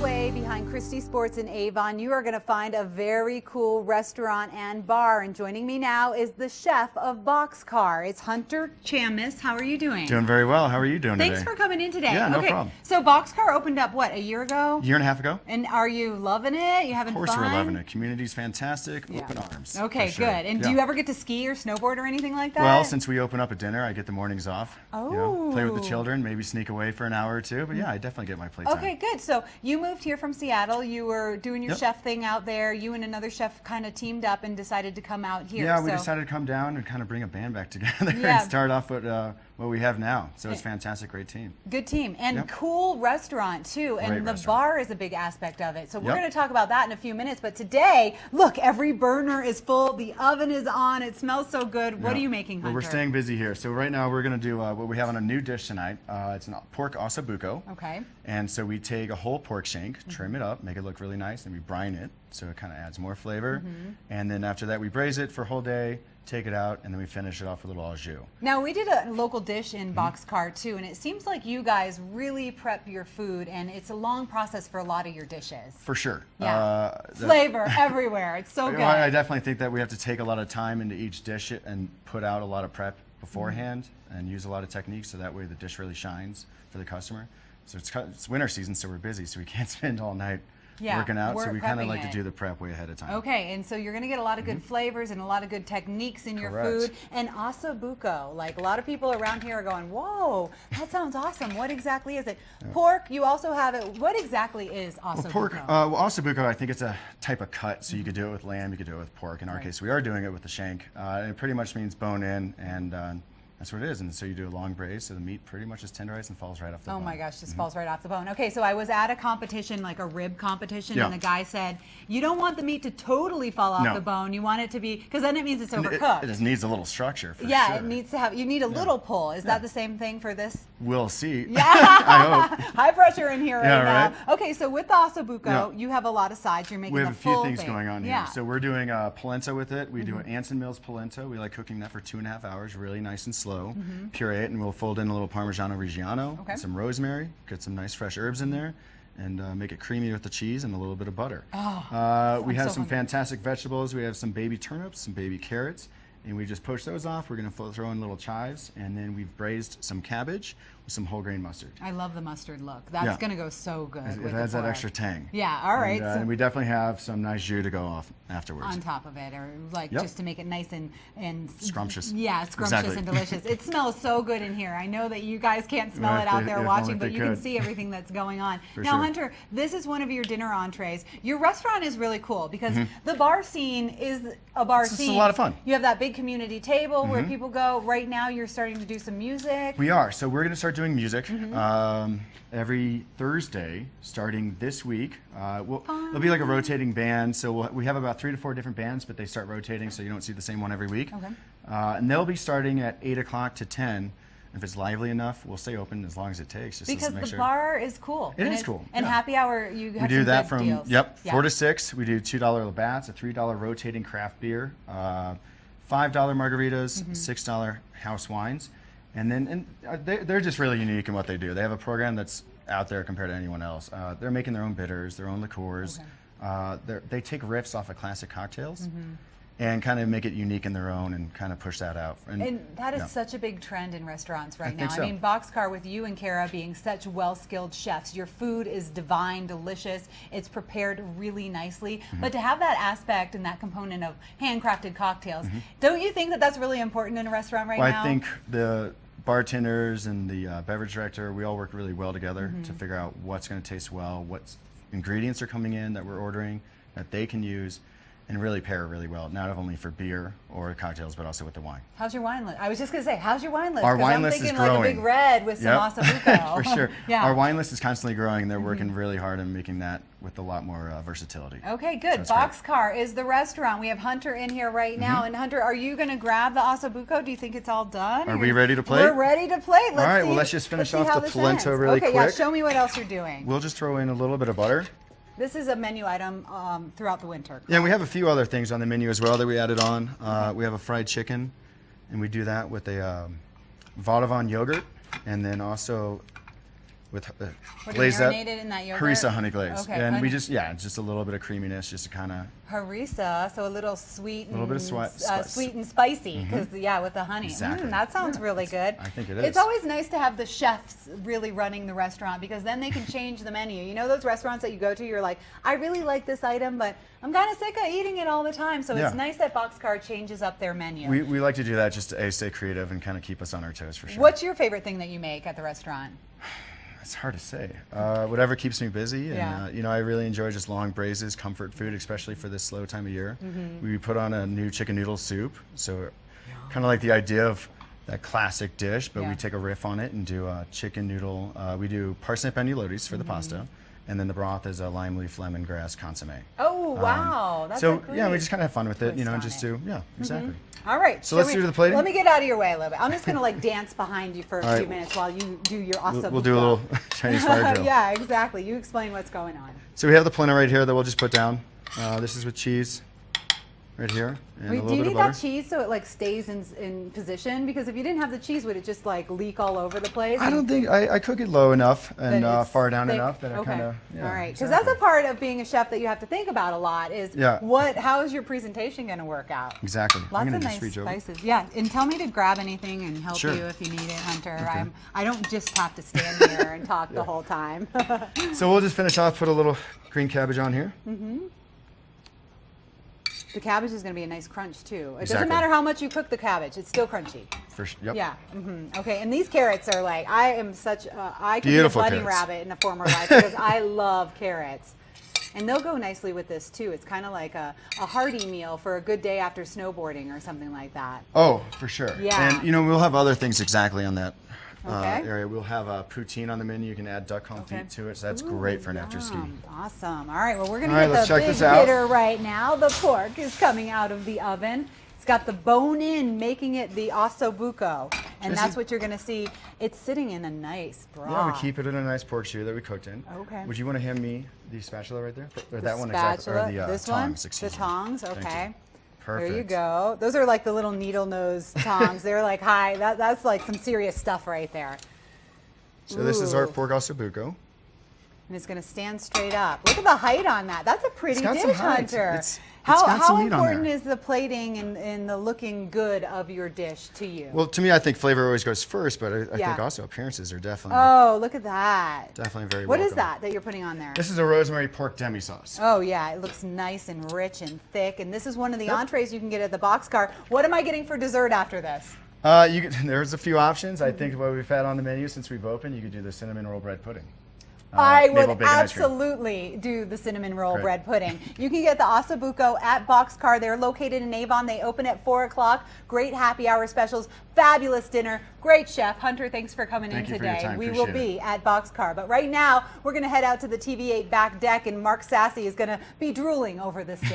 way behind Christie Sports in Avon, you are going to find a very cool restaurant and bar. And joining me now is the chef of BoxCar. It's Hunter Chamness. How are you doing? Doing very well. How are you doing today? Thanks for coming in today. Yeah, no problem. So BoxCar opened up, what, a year ago? Year and a half ago. And are you loving it? You having fun? Of course we're loving it. Community's fantastic. Yeah. Open arms. Okay, sure. good. And do you ever get to ski or snowboard or anything like that? Well, since we open up at dinner, I get the mornings off. Oh. You know, play with the children, maybe sneak away for an hour or two. But yeah, I definitely get my playtime. Okay, good. So you moved here from Seattle. You were doing your chef thing out there. You and another chef kind of teamed up and decided to come out here. Yeah, we decided to come down and kind of bring a band back together and start off with what we have now. So it's fantastic, great team. Good team. And cool restaurant, too. And Great the restaurant. bar is a big aspect of it. So we're going to talk about that in a few minutes. But today, look, every burner is full. The oven is on. It smells so good. What are you making, Hunter? Well, we're staying busy here. So right now we're going to do what we have on a new dish tonight. It's a pork ossobuco. Okay. And so we take a whole pork shank, trim it up, make it look really nice, and we brine it so it kind of adds more flavor. And then after that we braise it for a whole day, take it out, and then we finish it off with a little au jus. Now we did a local dish in BoxCar too, and it seems like you guys really prep your food, and it's a long process for a lot of your dishes. For sure. Yeah. Flavor everywhere. It's so good. I definitely think that we have to take a lot of time into each dish and put out a lot of prep beforehand and use a lot of techniques so that way the dish really shines for the customer. So it's winter season, so we're busy, so we can't spend all night working out, so we kind of like to do the prep way ahead of time. Okay, and so you're going to get a lot of good flavors and a lot of good techniques in your food. And ossobuco, like a lot of people around here are going, whoa, that sounds awesome. What exactly is it? Pork, you also have it. What exactly is ossobuco? Well, pork, ossobuco, I think it's a type of cut, so you could do it with lamb, you could do it with pork. In our case, we are doing it with the shank. It pretty much means bone in, and that's what it is. And so you do a long braise, so the meat pretty much is tenderized and falls right off the bone. Oh my gosh, just falls right off the bone. Okay, so I was at a competition, like a rib competition, and the guy said, you don't want the meat to totally fall off the bone. You want it to be, because then it means it's overcooked. It just needs a little structure for sure. Yeah, it needs to have, you need a little pull. Is that the same thing for this? We'll see. Yeah. I hope. High pressure in here right now. Right? Okay, so with the ossobuco, you have a lot of sides. You're making we have a full few things going on here. Yeah. So we're doing polenta with it. We do an Anson Mills polenta. We like cooking that for 2.5 hours, really nice and slow. Puree it, and we'll fold in a little Parmigiano Reggiano and some rosemary, get some nice fresh herbs in there, and make it creamy with the cheese and a little bit of butter. We have some fantastic vegetables. We have some baby turnips, some baby carrots, and we just poach those off. We're going to throw in little chives, and then we've braised some cabbage with some whole grain mustard. I love the mustard look. That's going to go so good. It adds that extra tang. Yeah, all right. And we definitely have some nice jus to go off afterwards. On top of it, or like just to make it nice and scrumptious. Yeah, scrumptious and delicious. It smells so good in here. I know that you guys can't smell it out there watching, but you can see everything that's going on. Now, Hunter, this is one of your dinner entrees. Your restaurant is really cool because the bar scene is a bar scene. It's a lot of fun. You have that big community table where people go. Right now, you're starting to do some music. We are. So we're going to start doing music every Thursday, starting this week. It'll be like a rotating band. So we have about 3 to 4 different bands, but they start rotating, so you don't see the same one every week. Okay. And they'll be starting at 8 o'clock to 10. If it's lively enough, we'll stay open as long as it takes. Just because to make the bar is cool. It is cool. And happy hour, you have we do some that good from deals. 4 to 6. We do $2 Labatt's, a $3 rotating craft beer, $5 margaritas, $6 house wines. And then they're just really unique in what they do. They have a program that's out there compared to anyone else. They're making their own bitters, their own liqueurs. They take riffs off of classic cocktails and kind of make it unique in their own and kind of push that out. And that is such a big trend in restaurants right now. So. I mean, BoxCar, with you and Kara being such well-skilled chefs, your food is divine, delicious. It's prepared really nicely. But to have that aspect and that component of handcrafted cocktails, don't you think that that's really important in a restaurant right now? I think the bartenders and the beverage director, we all work really well together to figure out what's going to taste well, what ingredients are coming in that we're ordering that they can use and really pair really well, not only for beer or cocktails, but also with the wine. How's your wine list? I was just going to say, how's your wine list? Our wine list is growing. I'm thinking like a big red with some ossobuco. For sure. Our wine list is constantly growing, and they're working really hard on making that with a lot more versatility. Okay, good. So BoxCar is the restaurant. We have Hunter in here right now. And Hunter, are you going to grab the ossobuco? Do you think it's all done? Are we ready to plate? We're ready to plate. All right, well, let's just finish off the polenta really quick. Okay, yeah, show me what else you're doing. We'll just throw in a little bit of butter. This is a menu item throughout the winter. Yeah, we have a few other things on the menu as well that we added on. We have a fried chicken, and we do that with a Vadavon yogurt, and then also with What, glaze that marinated in that yogurt? harissa honey glaze. Okay, And we honey. just a little bit of creaminess just to kind of. Harissa, so a little sweet and, spice. sweet and spicy, because yeah, with the honey. Exactly. That sounds really good. I think it is. It's always nice to have the chefs really running the restaurant, because then they can change the menu. You know those restaurants that you go to, you're like, I really like this item, but I'm kind of sick of eating it all the time. So Yeah. it's nice that BoxCar changes up their menu. We like to do that just to stay creative and kind of keep us on our toes for sure. What's your favorite thing that you make at the restaurant? It's hard to say. Whatever keeps me busy, and Yeah. you know, I really enjoy just long braises, comfort food, especially for this slow time of year. We put on a new chicken noodle soup, so kind of like the idea of that classic dish, but Yeah. we take a riff on it and do a chicken noodle. We do parsnip agnolotis for the pasta, and then the broth is a lime leaf lemongrass consomme. Oh, wow. That's So a great yeah, we just kind of have fun with it, you twist know, on just it. do exactly. All right. So let's do the plating? Let me get out of your way a little bit. I'm just going to like dance behind you for a All few right. minutes while you do your awesome. We'll do a little Chinese fire drill. Yeah, exactly. You explain what's going on. So we have the plenty right here that we'll just put down. This is with cheese right here, and a Wait, little do you bit need of butter. that cheese so it like stays in position? Because if you didn't have the cheese, would it just like leak all over the place? I don't think I cook it low enough and That it's far down thick? enough that I Okay. kind of. All right, because that's a part of being a chef that you have to think about a lot. Is Yeah. how is your presentation going to work out? Exactly. Lots I'm of gonna nice just reach over. spices. Yeah, and tell me to grab anything and help Sure. you if you need it, Hunter. Okay. I don't just have to stand here and talk the whole time. So we'll just finish off. Put a little green cabbage on here. The cabbage is going to be a nice crunch too. It doesn't Exactly. matter how much you cook the cabbage; it's still crunchy. Yep. Yeah. Okay. And these carrots are like, I am such I could Beautiful be a bunny carrots. rabbit in a former life, because I love carrots. And they'll go nicely with this too. It's kind of like a hearty meal for a good day after snowboarding or something like that. Oh, for sure. Yeah. And you know, we'll have other things exactly on that Okay. area. We'll have poutine on the menu. You can add duck confit to it. So that's great for an after ski. Yum. Awesome. All right. Well, we're going All right, to let's get the check big this out. hitter right now. The pork is coming out of the oven. It's got the bone in, making it the ossobuco. And This that's is- what you're going to see. It's sitting in a nice broth. Yeah, we keep it in a nice pork shoe that we cooked in. Okay. Would you want to hand me the spatula right there? Or The that one spatula, exactly? Or the this tongs, one, excuse the me. tongs. Thank you. Okay, Perfect. there you go. Those are like the little needle nose tongs. They're like high. That's like some serious stuff right there. So this is our Ooh. pork ossobuco. And it's going to stand straight up. Look at the height on that. That's a pretty got dish, some height. Hunter. It's how got some meat on important there. is the plating and the looking good of your dish to you? Well, to me, I think flavor always goes first, but I Yeah. think also appearances are definitely Oh, look at that. definitely very What is welcome. that you're putting on there? This is a rosemary pork demi sauce. Oh yeah, it looks nice and rich and thick. And this is one of the entrees you can get at the BoxCar. What am I getting for dessert after this? There's a few options. I think what we've had on the menu since we've opened, you could do the cinnamon roll bread pudding. I maple would bacon ice cream. absolutely do the cinnamon roll Great. bread pudding. You can get the ossobuco at BoxCar. They're located in Avon. They open at 4 o'clock. Great happy hour specials, fabulous dinner, great chef. Hunter, thanks for coming Thank in you for your today. time. We will Appreciate be at BoxCar. But right now, we're going to head out to the TV8 back deck, and Mark Sassy is going to be drooling over this dish.